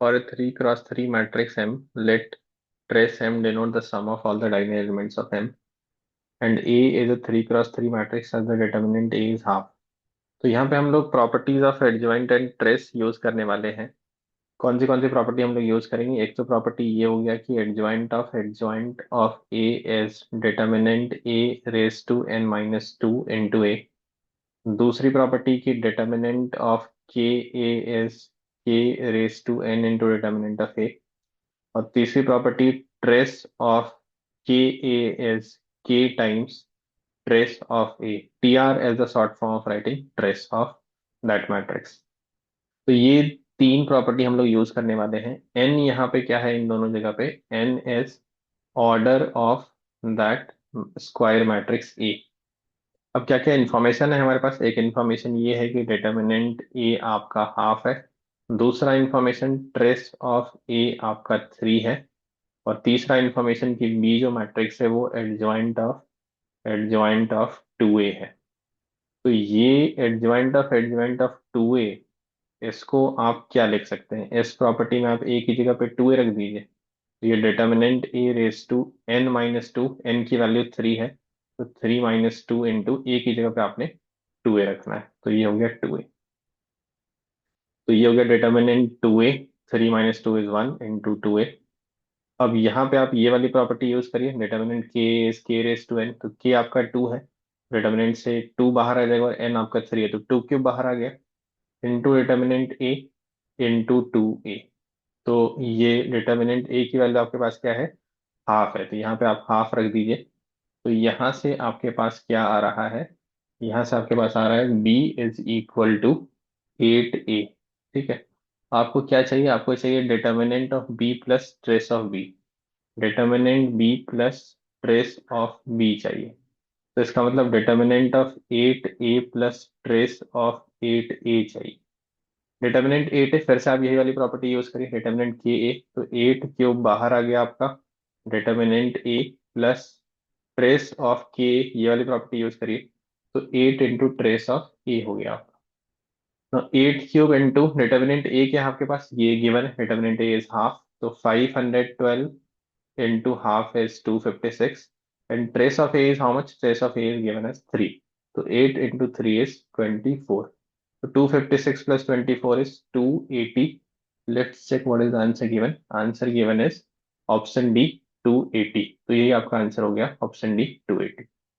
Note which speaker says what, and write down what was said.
Speaker 1: For a 3 cross 3 matrix M, let trace M denote the sum of all the diagonal elements of M, and A is a 3 cross 3 matrix as the determinant A is half. तो यहाँ पे हम लोग properties of adjoint and trace use करने वाले हैं। कौन सी property हम लोग यूज करेंगे? एक तो प्रॉपर्टी ये हो गया कि adjoint of A is determinant A raise to n minus two into A. दूसरी प्रॉपर्टी की determinant of k A is k raise to n into determinant of A. और तीसरी property trace of k A is k times trace of A. T R as the short form of writing trace of that matrix. तो ये तीन property हम लोग use करने वाले हैं। एन यहाँ पे क्या है? इन दोनों जगह पे n is order of that square matrix A. अब क्या क्या इंफॉर्मेशन है हमारे पास? एक इंफॉर्मेशन ये है कि डिटर्मिनेंट ए आपका हाफ है। दूसरा इंफॉर्मेशन ट्रेस ऑफ ए आपका थ्री है। और तीसरा इंफॉर्मेशन की बी जो मैट्रिक्स है वो एडजॉइंट ऑफ टू ए है। तो ये एडजॉइंट ऑफ टू ए, इसको आप क्या लिख सकते हैं? इस प्रॉपर्टी में आप ए की जगह पे टू ए रख दीजिए। तो ये determinant A raise to n minus two, n की वैल्यू थ्री है, तो three minus two into A की जगह पे आपने टू ए रखना है। तो ये हो गया टू ए। तो ये हो गया determinant two A, three minus two is one into two A. अब यहाँ पे आप ये वाली प्रॉपर्टी यूज करिए, determinant k is k raise to n. तो के आपका टू है, डिटर्मिनेंट से टू बाहर आ जाएगा और एन आपका थ्री है, तो टू क्यूब बाहर आ गया इंटू डिटर्मिनेंट ए इंटू टू ए। तो ये डिटर्मिनेंट ए की वैल्यू आपके पास क्या है? हाफ है, तो यहाँ पे आप हाफ रख दीजिए। तो यहाँ से आपके पास क्या आ रहा है? यहाँ से आपके पास आ रहा है b is equal to eight A. ठीक है। आपको क्या चाहिए? आपको चाहिए determinant of b plus trace of b। Determinant b plus trace of b चाहिए। तो इसका मतलब determinant of eight A plus trace of eight A चाहिए। डिटर्मिनेंट एट है, फिर से आप यही वाली प्रॉपर्टी यूज करिए, डिटर्मिनेंट के ए। तो एट क्यूब बाहर आ गया आपका, determinant A plus trace of के, ये वाली प्रॉपर्टी यूज करिए। तो एट इंटू ट्रेस ऑफ ए हो गया आपका। तो एट क्यूब इंटू डिटर्मिनेंट ए क्या है आपके पास? ये गिवन है, डिटर्मिनेंट ए इज हाफ। तो 512 into half is 256। And trace of A is how much? Trace of A is given as three. तो eight into three is 24। So 256 plus 24 is 280. Let's check what is the answer given. Answer given is option D, 280. तो यही आपका answer हो गया, option D 280।